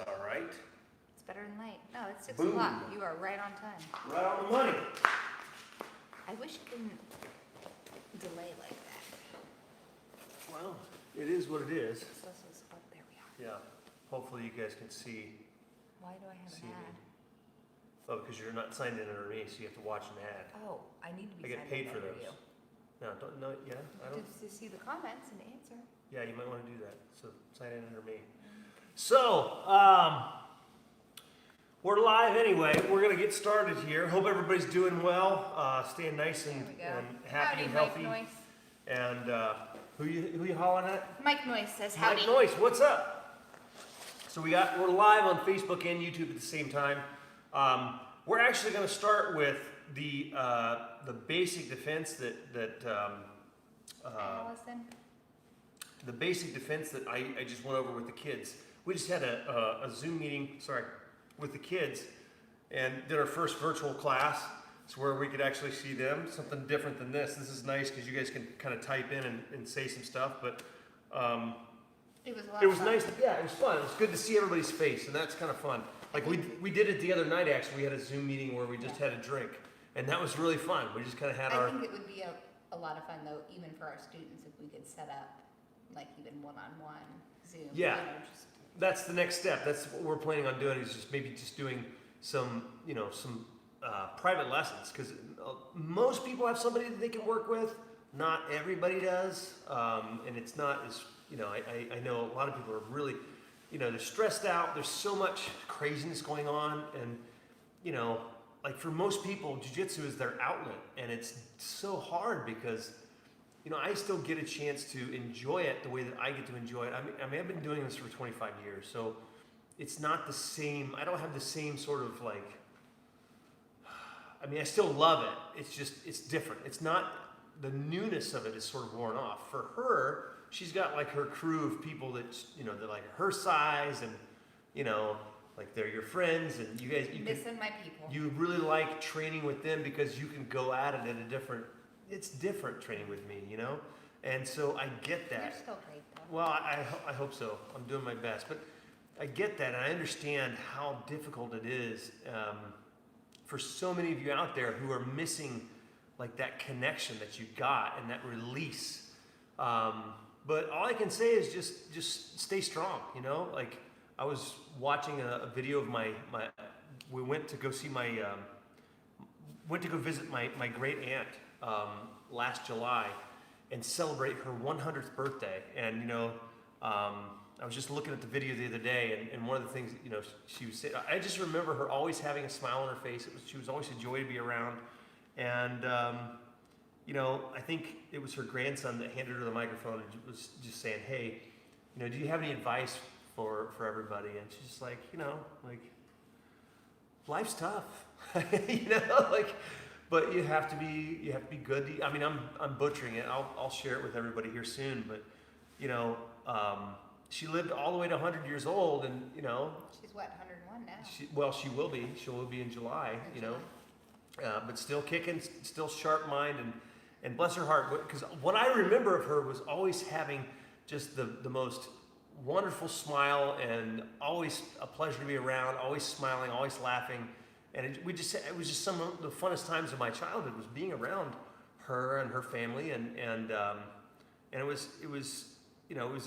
All right. It's better than late. No, it's 6 Boom. o'clock. You are right on time. Right on the money. I wish it didn't delay like that. Well, it is what it is. So this is, oh, there we are. Yeah. Hopefully you guys can see. Why do I have See an me. ad? Oh, because you're not signed in under me, so you have to watch an ad. Oh, I need to be I get signed paid in for under those. you. No, don't. No, yeah. I don't. To see the comments and answer. Yeah, you might want to do that. So sign in under me. So, we're live anyway. We're gonna get started here. Hope everybody's doing well, staying nice and, There we go. and happy Howdy, and Mike healthy. Noyce. And who you hollering at? Mike Noyce says howdy. Mike Noyce, what's up? So we're live on Facebook and YouTube at the same time. We're actually going to start with the basic defense Allison. the basic defense that I just went over with the kids. We just had a Zoom meeting, with the kids, and did our first virtual class. It's where we could actually see them. Something different than this. This is nice because you guys can kind of type in and say some stuff. But It was a lot it of was fun. nice. Yeah, it was fun. It was good to see everybody's face, and that's kind of fun. Like we did it the other night. Actually, we had a Zoom meeting where we just had a drink, and that was really fun. We just kind of had I our. think it would be a lot of fun though, even for our students, if we could set up like even one-on-one Zoom. Yeah. You know, just That's the next step. That's what we're planning on doing. Is just maybe doing some private lessons, because most people have somebody that they can work with. Not everybody does, and it's not as I know a lot of people are really, they're stressed out. There's so much craziness going on, and like for most people, jiu-jitsu is their outlet, and it's so hard because I still get a chance to enjoy it the way that I get to enjoy it. I mean, I've been doing this for 25 years, so it's not the same. I don't have the same sort of like. I mean, I still love it. It's different. It's not, the newness of it is sort of worn off. For her, she's got like her crew of people that, they're like her size and, like they're your friends, and you guys, missing my people. you really like training with them because you can go at it it's different training with me, And so I get that. They're still great though. Well, I hope so. I'm doing my best. But I get that, and I understand how difficult it is for so many of you out there who are missing like that connection that you got and that release. But all I can say is just stay strong, Like I was watching a video of we went to go see went to go visit my great aunt last July and celebrate her 100th birthday. And I was just looking at the video the other day, and one of the things she was saying, I just remember her always having a smile on her face. She was always a joy to be around. And I think it was her grandson that handed her the microphone and was just saying, "Hey, do you have any advice for everybody?" And she's just like, like life's tough, but you have to be good. I mean, I'm butchering it. I'll share it with everybody here soon, but she lived all the way to 100 years old, and She's what, 101 now? she will be. She will be in July. But still kicking, still sharp mind, and bless her heart. Because what I remember of her was always having just the most wonderful smile, and always a pleasure to be around. Always smiling, always laughing, and it was just some of the funnest times of my childhood was being around her and her family, and it was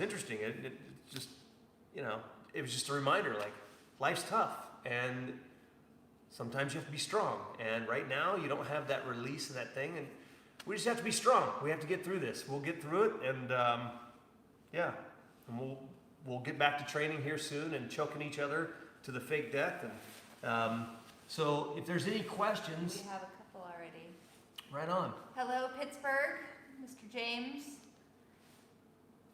interesting. It just it was just a reminder, like life's tough, and sometimes you have to be strong. And right now you don't have that release of that thing, and we just have to be strong. We have to get through this. We'll get through it, and and we'll get back to training here soon and choking each other to the fake death. And so if there's any questions, We have a couple already. right on. Hello, Pittsburgh, Mr. James.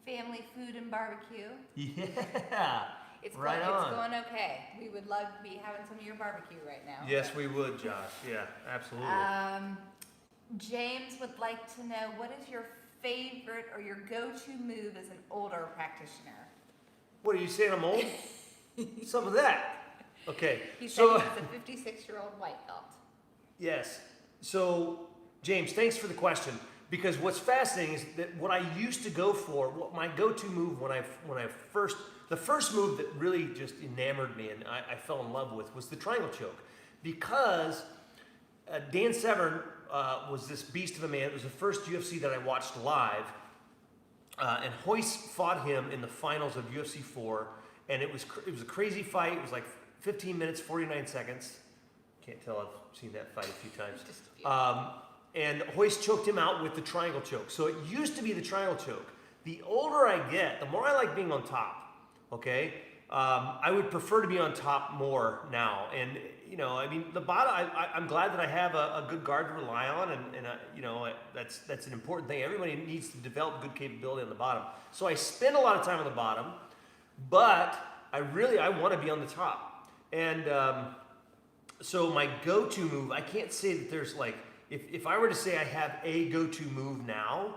Family food and barbecue. Yeah. It's Right going, on. It's going okay. We would love to be having some of your barbecue right now. Yes, we would, Josh. Yeah, absolutely. James would like to know, what is your favorite or your go-to move as an older practitioner? What are you saying? I'm old? Some of that. Okay. He said So he's a 56-year-old white belt. yes. So James, thanks for the question. Because what's fascinating is that what I used to go for, what my go-to move when I first, The first move that really just enamored me and I fell in love with was the triangle choke, because Dan Severn was this beast of a man. It was the first UFC that I watched live, and Royce fought him in the finals of UFC 4, and it was a crazy fight. It was like 15 minutes, 49 seconds. Can't tell, I've seen that fight a few times. Just a few. And Royce choked him out with the triangle choke. So it used to be the triangle choke. The older I get, the more I like being on top, okay? I would prefer to be on top more now. And, you know, I mean, the bottom, I'm glad that I have a good guard to rely on, and you know, that's an important thing. Everybody needs to develop good capability on the bottom. So I spend a lot of time on the bottom, but I want to be on the top. And so my go-to move, I can't say that there's like, if I were to say I have a go-to move now,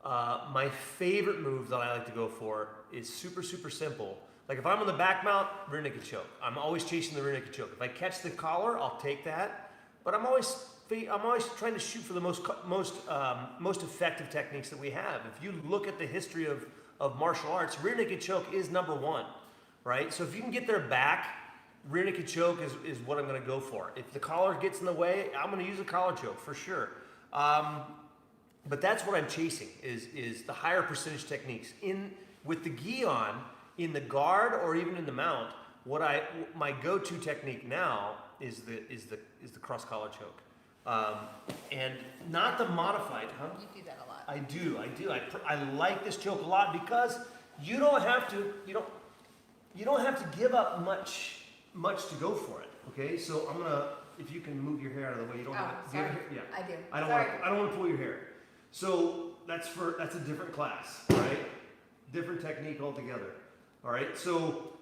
my favorite move that I like to go for is super, super simple. Like if I'm on the back mount, rear naked choke. I'm always chasing the rear naked choke. If I catch the collar, I'll take that. But I'm always trying to shoot for the most effective techniques that we have. If you look at the history of martial arts, rear naked choke is number one, right? So if you can get their back, rear naked choke is what I'm going to go for. If the collar gets in the way, I'm going to use a collar choke for sure. But that's what I'm chasing is the higher percentage techniques. With the gi on, in the guard or even in the mount, my go-to technique now is the cross collar choke, and not the modified. Huh? You do that a lot. I do. I like this choke a lot because you don't have to give up much to go for it. Okay, so I'm gonna, if you can move your hair out of the way, you don't have to. Sorry. Yeah, I do. I don't want to pull your hair. So that's a different class, right? Different technique altogether. All right. So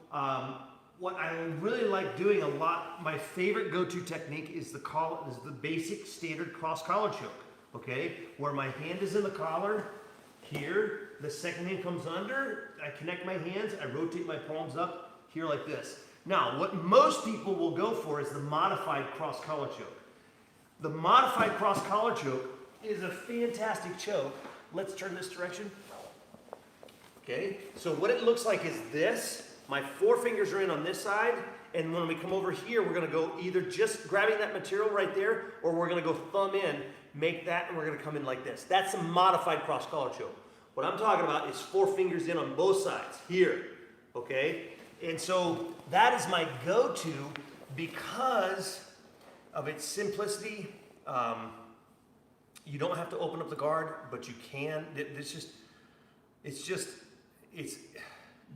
what I really like doing a lot, my favorite go-to technique is the basic standard cross collar choke. Okay, where my hand is in the collar here, the second hand comes under, I connect my hands, I rotate my palms up here like this. Now, what most people will go for is the modified cross collar choke. The modified cross collar choke is a fantastic choke. Let's turn this direction. Okay, so what it looks like is this. My forefingers are in on this side, and when we come over here, we're gonna go either just grabbing that material right there, or we're gonna go thumb in, make that, and we're gonna come in like this. That's a modified cross collar choke. What I'm talking about is 4 fingers in on both sides, here, okay? And so that is my go-to because of its simplicity. You don't have to open up the guard, but you can.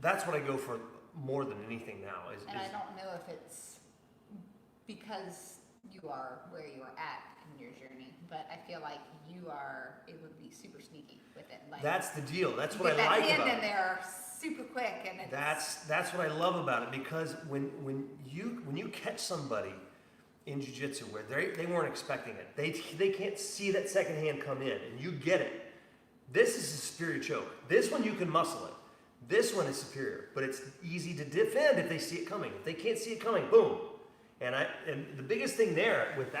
That's what I go for more than anything now. I don't know if it's because you are where you are at in your journey, but I feel like you are able to be super sneaky with it. Like, that's the deal. That's what I get like that hand about in it. there super quick, and it's, That's what I love about it, because when you catch somebody in jiu-jitsu where they weren't expecting it, they can't see that second hand come in, and you get it. This is a superior choke. This one you can muscle it. This one is superior, but it's easy to defend if they see it coming. If they can't see it coming, boom. And the biggest thing there with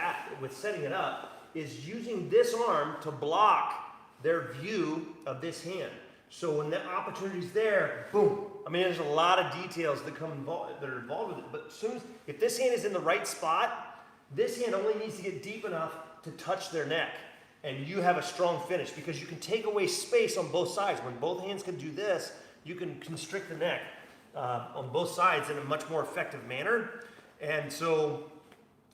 setting it up, is using this arm to block their view of this hand. So when the opportunity's there, boom. I mean, there's a lot of details that are involved with it. But if this hand is in the right spot, this hand only needs to get deep enough to touch their neck, and you have a strong finish, because you can take away space on both sides. When both hands can do this, you can constrict the neck on both sides in a much more effective manner. And so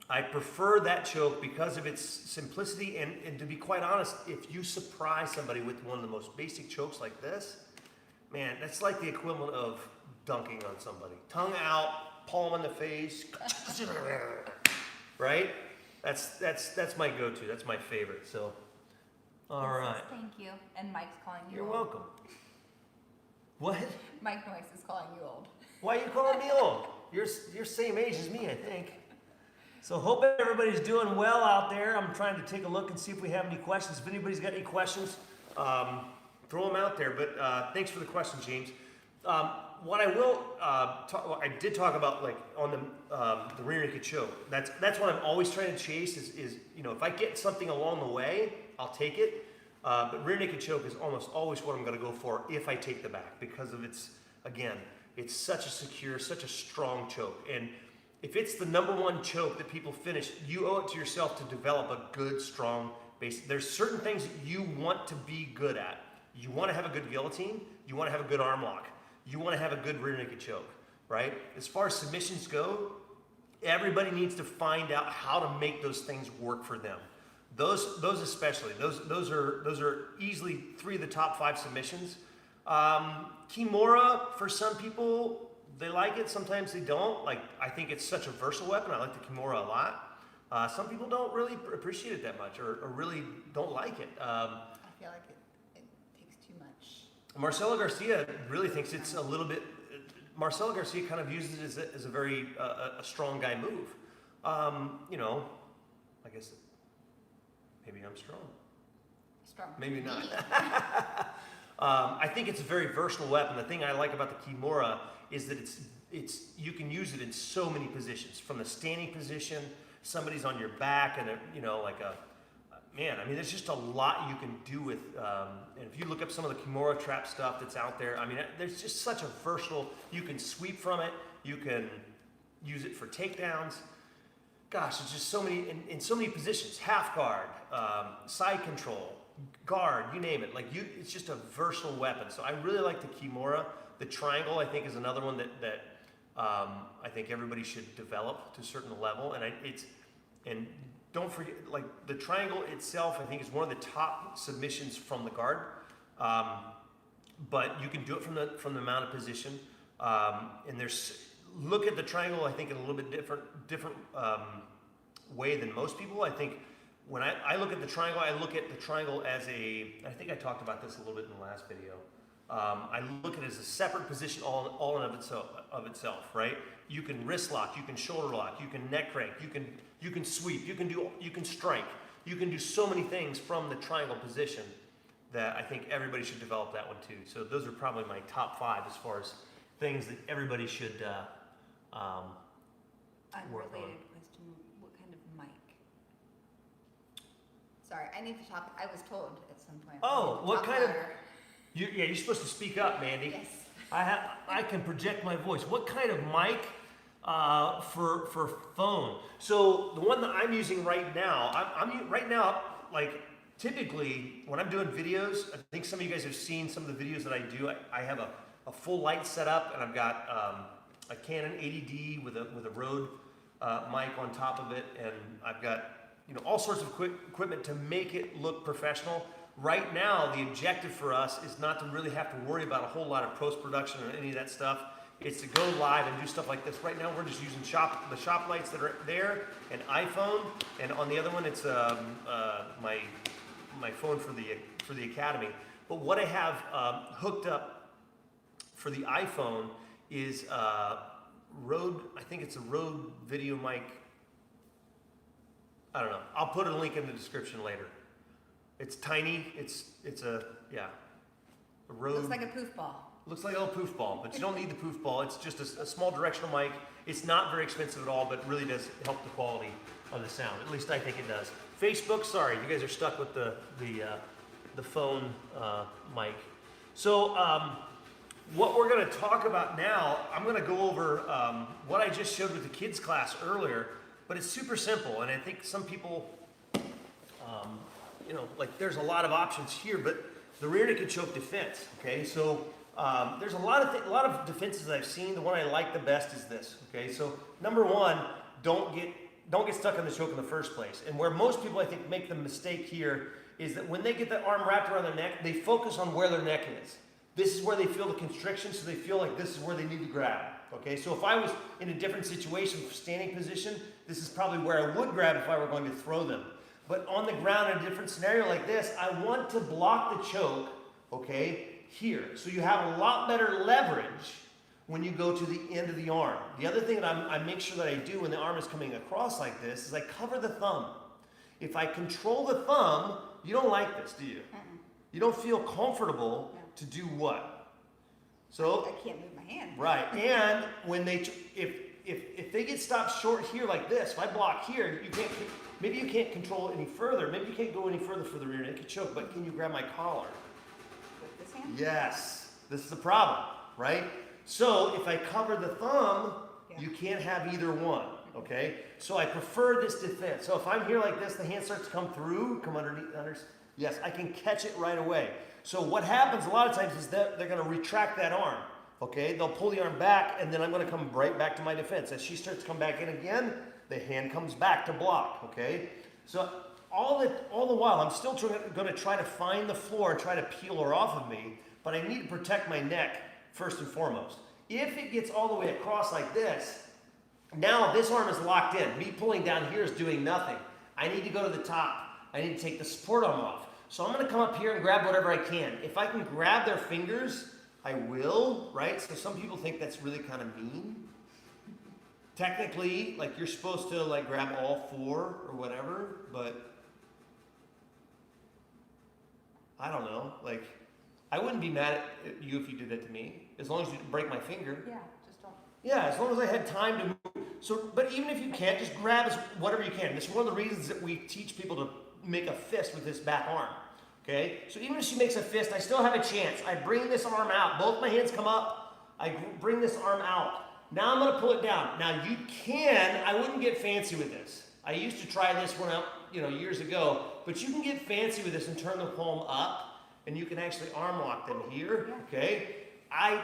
I prefer that choke because of its simplicity. And to be quite honest, if you surprise somebody with one of the most basic chokes like this, man, that's like the equivalent of dunking on somebody. Tongue out, palm in the face, right? That's my go-to. That's my favorite. So, all right. Thank you. And Mike's calling you You're old. welcome. What? Mike Noyce is calling you old. Why are you calling me old? You're same age as me, I think. So hope everybody's doing well out there. I'm trying to take a look and see if we have any questions. If anybody's got any questions, throw them out there. But thanks for the question, James. What I will I did talk about, like, on the rear naked choke. That's what I'm always trying to chase. Is if I get something along the way, I'll take it. But rear naked choke is almost always what I'm going to go for if I take the back, because of its It's such a secure, such a strong choke. And if it's the number one choke that people finish, you owe it to yourself to develop a good, strong base. There's certain things that you want to be good at. You want to have a good guillotine. You want to have a good arm lock. You want to have a good rear naked choke, right? As far as submissions go, everybody needs to find out how to make those things work for them. Those especially, those are easily 3 of the top 5 submissions. Kimura, for some people, they like it. Sometimes they don't. Like, I think it's such a versatile weapon. I like the Kimura a lot. Some people don't really appreciate it that much, or really don't like it. I feel like it takes too much. Marcelo Garcia really thinks it's a little bit. Marcelo Garcia kind of uses it as a very a strong guy move. You know, I guess maybe I'm strong. Strong. Maybe not. I think it's a very versatile weapon. The thing I like about the Kimura is that it's you can use it in so many positions. From the standing position, somebody's on your back, and man, I mean, there's just a lot you can do with. And if you look up some of the Kimura trap stuff that's out there, I mean, there's just such a versatile. You can sweep from it. You can use it for takedowns. Gosh, it's just so many in so many positions. Half guard, side control, guard, you name it. It's just a versatile weapon. So I really like the Kimura. The triangle, I think, is another one that I think everybody should develop to a certain level. And don't forget, like, the triangle itself, I think, is one of the top submissions from the guard. But you can do it from the mounted position. And look at the triangle, I think, in a little bit different way than most people. I think when I look at the triangle, I look at the triangle as I think I talked about this a little bit in the last video. I look at it as a separate position all in of itself, right? You can wrist lock, you can shoulder lock, you can neck crank, you can sweep, you can strike, you can do so many things from the triangle position that I think everybody should develop that one too. So those are probably my top 5 as far as things that everybody should work on. Unrelated question: what kind of mic? Sorry, I need to talk. I was told at some point. Oh, what kind of? louder. You're supposed to speak up, Mandy. Yes. I can project my voice. What kind of mic for phone? So the one that I'm using right now, I'm right now, like, typically when I'm doing videos, I think some of you guys have seen some of the videos that I do. I have a full light set up, and I've got a Canon 80D with a Rode mic on top of it, and I've got all sorts of equipment to make it look professional. Right now, the objective for us is not to really have to worry about a whole lot of post-production or any of that stuff. It's to go live and do stuff like this. Right now, we're just using the shop lights that are there, an iPhone, and on the other one, it's my phone for the Academy. But what I have hooked up for the iPhone is Rode. I think it's a Rode video mic. I don't know. I'll put a link in the description later. It's tiny. It's a Rode. Looks like a poof ball. Looks like a little poof ball, but you don't need the poof ball. It's just a small directional mic. It's not very expensive at all, but really does help the quality of the sound. At least I think it does. Facebook, sorry, you guys are stuck with the phone mic. So what we're going to talk about now, I'm going to go over what I just showed with the kids class earlier, but it's super simple, and I think some people. Like, there's a lot of options here, but the rear naked choke defense, okay? So there's a lot of defenses that I've seen. The one I like the best is this, okay? So number 1, don't get stuck on the choke in the first place. And where most people, I think, make the mistake here is that when they get that arm wrapped around their neck, they focus on where their neck is. This is where they feel the constriction, so they feel like this is where they need to grab, okay? So if I was in a different situation, standing position, this is probably where I would grab if I were going to throw them. But on the ground in a different scenario like this, I want to block the choke, okay, here. So you have a lot better leverage when you go to the end of the arm. The other thing that I make sure that I do when the arm is coming across like this is I cover the thumb. If I control the thumb, you don't like this, do you? You don't feel comfortable to do what? So I can't move my hand. Right, and when if they get stopped short here like this, if I block here, maybe you can't control it any further. Maybe you can't go any further for the rear naked choke, but can you grab my collar? With this hand? Yes. This is the problem, right? So if I cover the thumb, you can't have either one, okay? So I prefer this defense. So if I'm here like this, the hand starts to come through, come underneath, yes, I can catch it right away. So what happens a lot of times is that they're gonna retract that arm, okay? They'll pull the arm back, and then I'm gonna come right back to my defense. As she starts to come back in again, the hand comes back to block, okay? So all the while, I'm still gonna try to find the floor and try to peel her off of me, but I need to protect my neck first and foremost. If it gets all the way across like this, now this arm is locked in. Me pulling down here is doing nothing. I need to go to the top. I need to take the support arm off. So I'm gonna come up here and grab whatever I can. If I can grab their fingers, I will, right? So some people think that's really kind of mean. Technically, like you're supposed to like grab all four or whatever, but I don't know. Like, I wouldn't be mad at you if you did that to me, as long as you didn't break my finger. Yeah, just don't. Yeah, as long as I had time to move. So, but even if you can't, just grab whatever you can. This is one of the reasons that we teach people to make a fist with this back arm. Okay? So even if she makes a fist, I still have a chance. I bring this arm out. Both my hands come up. I bring this arm out. Now I'm going to pull it down. Now you can, I wouldn't get fancy with this. I used to try this when years ago, but you can get fancy with this and turn the palm up, and you can actually arm lock them here, okay? I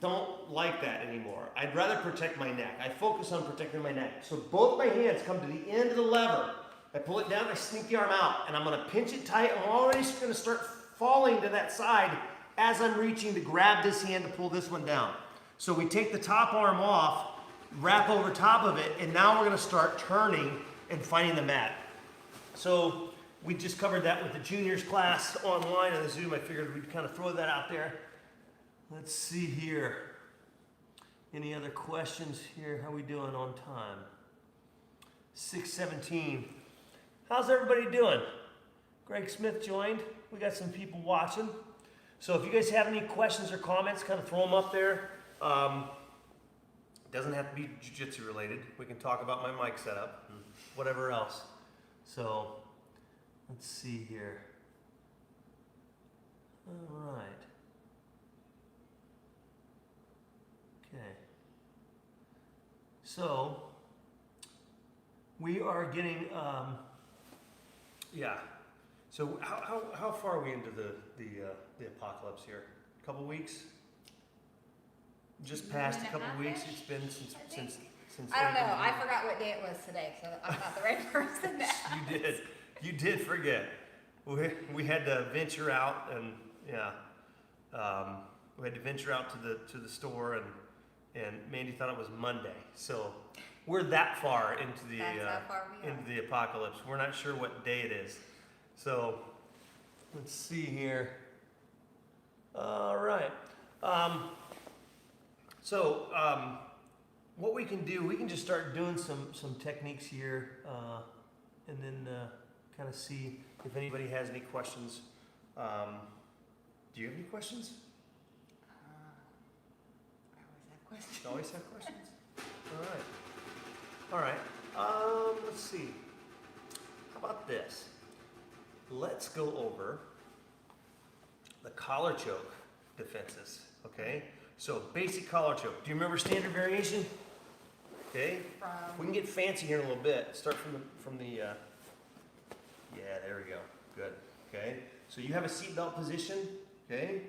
don't like that anymore. I'd rather protect my neck. I focus on protecting my neck. So both my hands come to the end of the lever. I pull it down, I sneak the arm out, and I'm gonna pinch it tight. I'm already gonna start falling to that side as I'm reaching to grab this hand to pull this one down. So we take the top arm off, wrap over top of it, and now we're gonna start turning and finding the mat. So we just covered that with the juniors class online on the Zoom. I figured we'd kind of throw that out there. Let's see here. Any other questions here? How we doing on time? 6:17. How's everybody doing? Greg Smith joined. We got some people watching. So if you guys have any questions or comments, kind of throw them up there. Doesn't have to be jiu-jitsu related. We can talk about my mic setup and whatever else. So let's see here. All right. Okay. So we are getting, So how far are we into the apocalypse here? A couple weeks? Just past a couple weeks. It's been since. I don't know. I forgot what day it was today, so I'm not the right person to ask. You did forget. We had to venture out and we had to venture out to the store and Mandy thought it was Monday. So we're that far into the apocalypse. We're not sure what day it is. So let's see here. All right. What we can do, we can just start doing some techniques here, and then kind of see if anybody has any questions. Do you have any questions? I always have questions. You always have questions? All right. Let's see. How about this? Let's go over the collar choke defenses, okay? So basic collar choke. Do you remember standard variation? Okay. We can get fancy here in a little bit. Start from the. Yeah, there we go. Good. Okay. So you have a seatbelt position. Okay.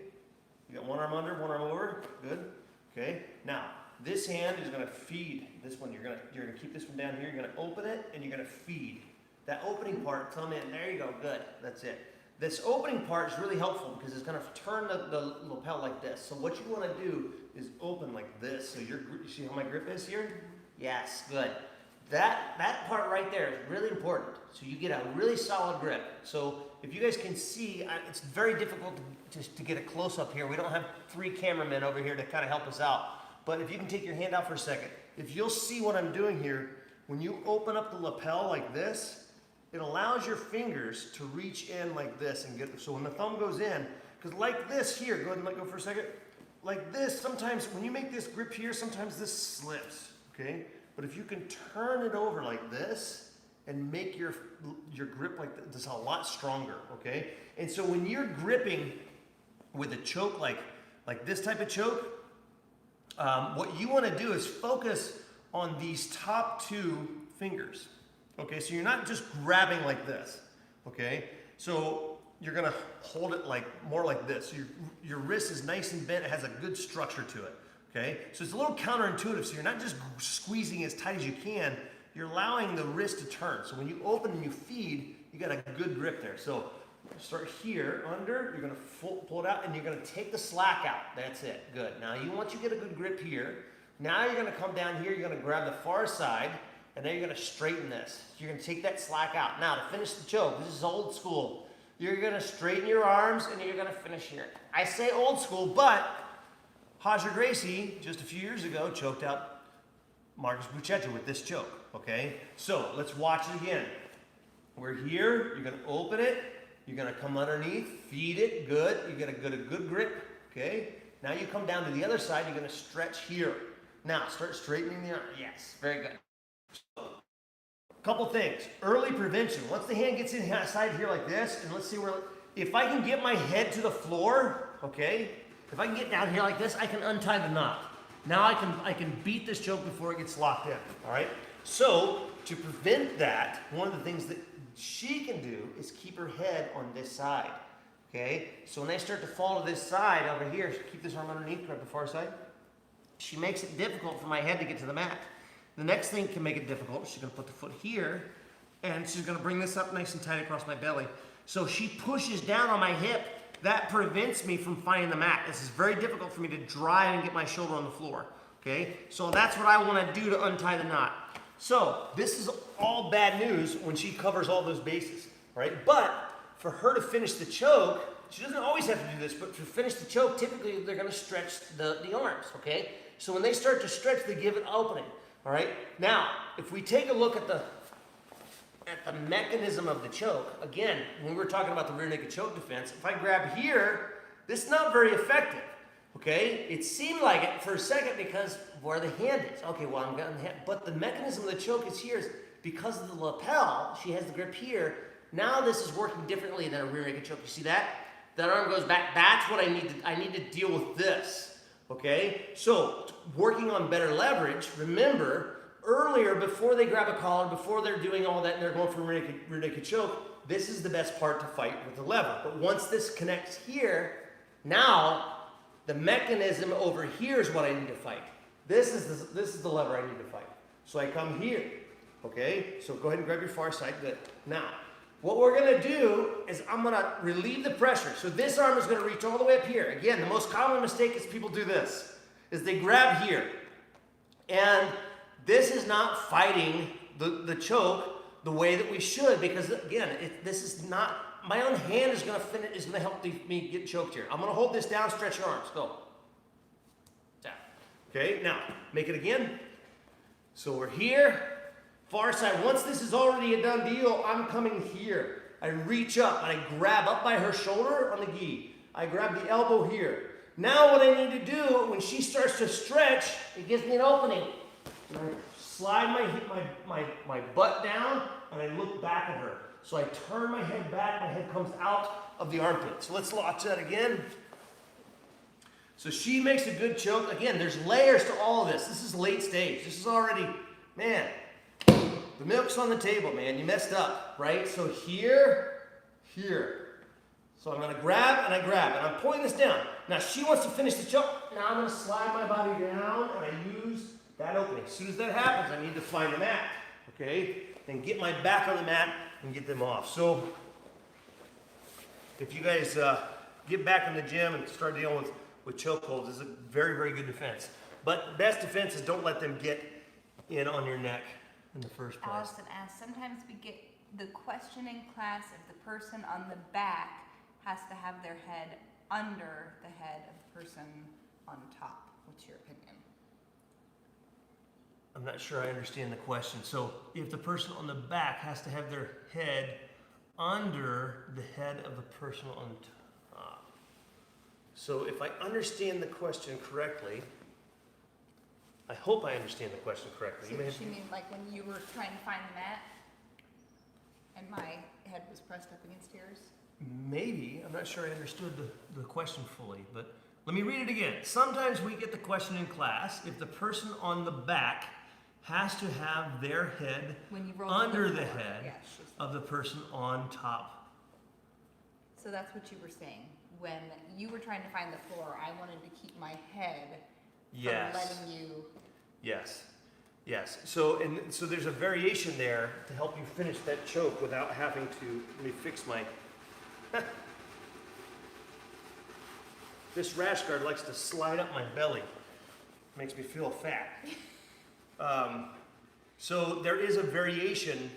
You got one arm under, one arm over. Good. Okay. Now this hand is going to feed this one. You're gonna keep this one down here. You're going to open it and you're going to feed that opening part. Come in. There you go. Good. That's it. This opening part is really helpful because it's going to turn the lapel like this. So what you want to do is open like this. So you see how my grip is here? Yes, good. That part right there is really important. So you get a really solid grip. So if you guys can see, it's very difficult to get a close up here. We don't have 3 cameramen over here to kind of help us out. But if you can take your hand out for a second, if you'll see what I'm doing here, when you open up the lapel like this, it allows your fingers to reach in like this and get, so when the thumb goes in, because like this here, go ahead and let go for a second. Like this, sometimes when you make this grip here, sometimes this slips, okay? But if you can turn it over like this and make your grip like this, a lot stronger, okay? And so when you're gripping with a choke like this type of choke, what you want to do is focus on these top 2 fingers. Okay, so you're not just grabbing like this. Okay, so you're gonna hold it like more like this. So your wrist is nice and bent. It has a good structure to it. Okay, so it's a little counterintuitive. So you're not just squeezing as tight as you can. You're allowing the wrist to turn. So when you open and you feed, you got a good grip there. So start here under. You're gonna pull it out, and you're gonna take the slack out. That's it. Good. Now once you get a good grip here, now you're gonna come down here. You're gonna grab the far side. And then you're gonna straighten this. You're gonna take that slack out. Now to finish the choke, this is old school. You're gonna straighten your arms and you're gonna finish here. I say old school, but Roger Gracie, just a few years ago, choked out Marcus Buchecha with this choke, okay? So let's watch it again. We're here, you're gonna open it, you're gonna come underneath, feed it, good. You're gonna get a good grip, okay? Now you come down to the other side, you're gonna stretch here. Now start straightening the arm. Yes, very good. Couple things. Early prevention. Once the hand gets inside here like this, and let's see where, if I can get my head to the floor, okay, if I can get down here like this, I can untie the knot. Now I can beat this choke before it gets locked in, all right? So to prevent that, one of the things that she can do is keep her head on this side, okay? So when I start to fall to this side over here, keep this arm underneath, grab the far side. She makes it difficult for my head to get to the mat. The next thing can make it difficult. She's gonna put the foot here, and she's gonna bring this up nice and tight across my belly. So she pushes down on my hip. That prevents me from finding the mat. This is very difficult for me to drive and get my shoulder on the floor, okay? So that's what I wanna do to untie the knot. So this is all bad news when she covers all those bases, right? But for her to finish the choke, she doesn't always have to do this, but to finish the choke, typically they're gonna stretch the arms, okay? So when they start to stretch, they give it opening. All right, now, if we take a look at the mechanism of the choke, again, when we were talking about the rear naked choke defense, if I grab here, this is not very effective, okay? It seemed like it for a second because where the hand is. Okay, well, I'm getting the hand, but the mechanism of the choke is here is because of the lapel, she has the grip here. Now this is working differently than a rear naked choke. You see that? That arm goes back. That's what I need to deal with this. Okay, so working on better leverage, remember, earlier, before they grab a collar, before they're doing all that and they're going for rear naked choke, this is the best part to fight with the lever. But once this connects here, now the mechanism over here is what I need to fight. This is the lever I need to fight. So I come here, okay? So go ahead and grab your far side. Good. Now, what we're gonna do is I'm gonna relieve the pressure. So this arm is gonna reach all the way up here. Again, the most common mistake is people do this, is they grab here. And this is not fighting the choke the way that we should, because again, this is not, my own hand is gonna help me get choked here. I'm gonna hold this down, stretch your arms, go. Down. Okay, now, make it again. So we're here. Far side, once this is already a done deal, I'm coming here. I reach up and I grab up by her shoulder on the gi. I grab the elbow here. Now what I need to do, when she starts to stretch, it gives me an opening. And I slide my butt down and I look back at her. So I turn my head back, my head comes out of the armpit. So let's watch that again. So she makes a good choke. Again, there's layers to all of this. This is late stage. This is already, man, the milk's on the table, man. You messed up, right? So here. So I'm gonna grab and I grab, and I'm pulling this down. Now she wants to finish the choke. Now I'm gonna slide my body down and I use that opening. As soon as that happens, I need to find the mat, okay? And get my back on the mat and get them off. So if you guys get back in the gym and start dealing with chokeholds, it's a very, very good defense. But best defense is don't let them get in on your neck in the first place. Allison asks, sometimes we get the question in class if the person on the back has to have their head under the head of the person on top. What's your opinion? I'm not sure I understand the question. So if the person on the back has to have their head under the head of the person on top. So if I understand the question correctly, I hope I understand the question correctly. So she means like when you were trying to find the mat and my head was pressed up against yours? Maybe. I'm not sure I understood the question fully, but Let me read it again. Sometimes we get the question in class if the person on the back has to have their head When you roll under to the floor. head Yeah, she's- of the person on top. So that's what you were saying. When you were trying to find the floor, I wanted to keep my head Yes. from letting you. Yes. Yes. So there's a variation there to help you finish that choke without having to. Let me fix my. This rash guard likes to slide up my belly. Makes me feel fat. So there is a variation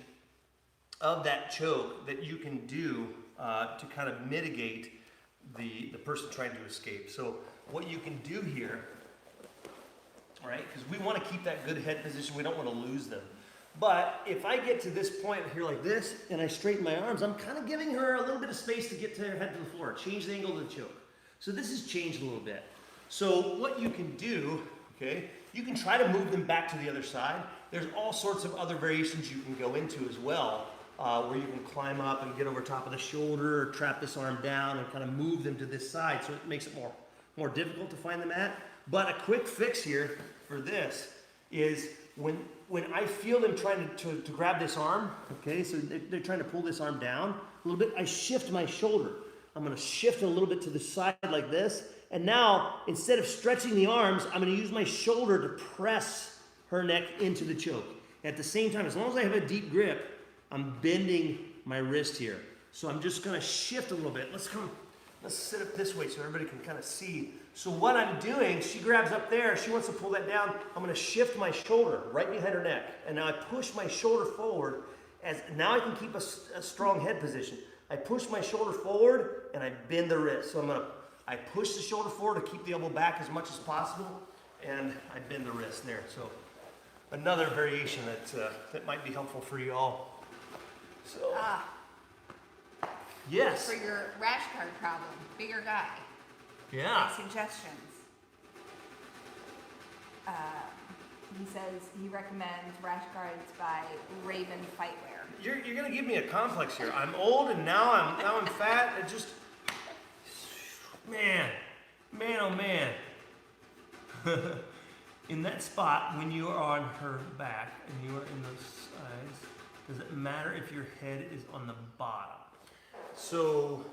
of that choke that you can do to kind of mitigate the person trying to escape. So what you can do here, all right, because we want to keep that good head position. We don't want to lose them. But if I get to this point here like this and I straighten my arms, I'm kind of giving her a little bit of space to get to her head to the floor. Change the angle of the choke. So this has changed a little bit. So what you can do, okay, you can try to move them back to the other side. There's all sorts of other variations you can go into as well, where you can climb up and get over top of the shoulder or trap this arm down and kind of move them to this side, so it makes it more difficult to find them at. But a quick fix here for this is when I feel them trying to grab this arm, okay, so they're trying to pull this arm down a little bit, I shift my shoulder. I'm going to shift a little bit to the side like this. And now, instead of stretching the arms, I'm going to use my shoulder to press her neck into the choke. At the same time, as long as I have a deep grip, I'm bending my wrist here. So I'm just going to shift a little bit. Let's sit up this way so everybody can kind of see. So what I'm doing, she grabs up there. She wants to pull that down. I'm going to shift my shoulder right behind her neck. And now I push my shoulder forward. Now I can keep a strong head position. I push my shoulder forward and I bend the wrist. So I push the shoulder forward to keep the elbow back as much as possible, and I bend the wrist there. So another variation that might be helpful for you all. So yes. For your rash guard problem, bigger guy. Yeah. Any suggestions? He says he recommends rash guards by Raven Fightwear. You're gonna give me a complex here. I'm old and now I'm fat. It just, man, oh man. In that spot, when you are on her back and you are in those sides, does it matter if your head is on the bottom? So,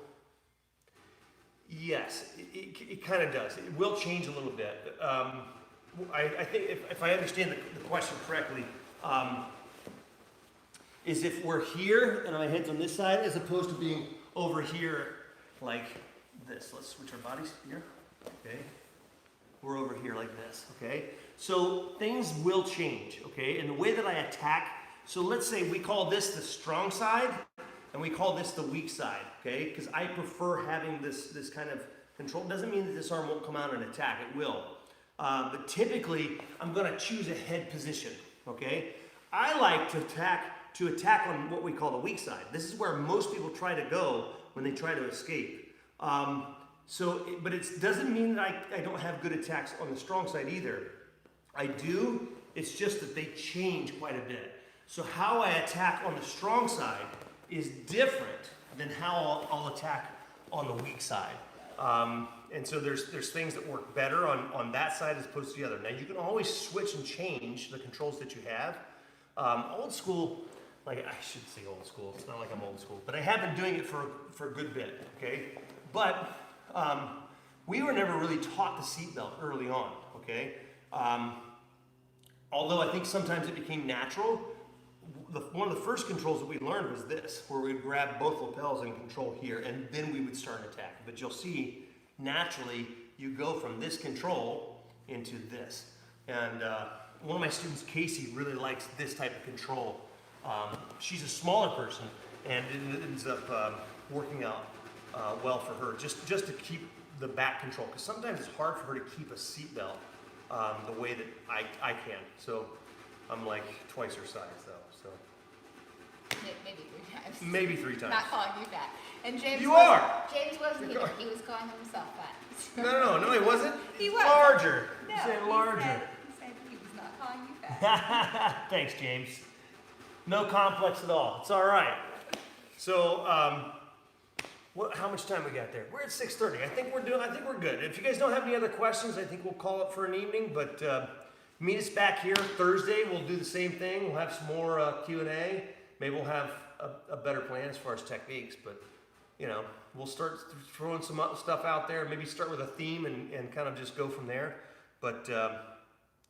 yes, it kind of does. It will change a little bit. I think if I understand the question correctly, is if we're here and my head's on this side as opposed to being over here like this. Let's switch our bodies here. Okay. We're over here like this. Okay. So things will change. Okay. And the way that I attack, so let's say we call this the strong side and we call this the weak side. Okay. Because I prefer having this kind of control. Doesn't mean that this arm won't come out and attack. It will. But typically I'm going to choose a head position. Okay. I like to attack on what we call the weak side. This is where most people try to go when they try to escape. But it doesn't mean that I don't have good attacks on the strong side either. I do, it's just that they change quite a bit. So how I attack on the strong side is different than how I'll attack on the weak side. And so there's things that work better on that side as opposed to the other. Now you can always switch and change the controls that you have. Old school, like I should say old school, it's not like I'm old school, but I have been doing it for a good bit, okay? But we were never really taught the seatbelt early on, okay? Although I think sometimes it became natural, one of the first controls that we learned was this, where we'd grab both lapels and control here, and then we would start an attack. But you'll see, naturally, you go from this control into this. And one of my students, Casey, really likes this type of control. She's a smaller person, and it ends up working out well for her, just to keep the back control, because sometimes it's hard for her to keep a seatbelt the way that I can. So I'm like twice her size, though. So Maybe 3 times. maybe 3 times. Not calling you fat. And James You wasn't, are! James wasn't either. He was calling himself fat. No, he wasn't. He was. Larger. No, You said he larger. said he was not calling you fat. Thanks, James. No complex at all. It's all right. So, How much time we got there? We're at 6:30. I think we're good. If you guys don't have any other questions, I think we'll call it for an evening. But meet us back here Thursday. We'll do the same thing. We'll have some more Q&A. Maybe we'll have a better plan as far as techniques. But we'll start throwing some stuff out there. Maybe start with a theme and kind of just go from there. But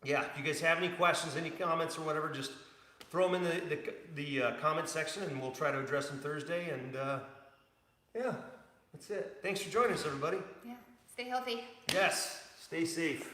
yeah, if you guys have any questions, any comments or whatever, just throw them in the comment section, and we'll try to address them Thursday. And yeah, that's it. Thanks for joining us, everybody. Yeah. Stay healthy. Yes. Stay safe.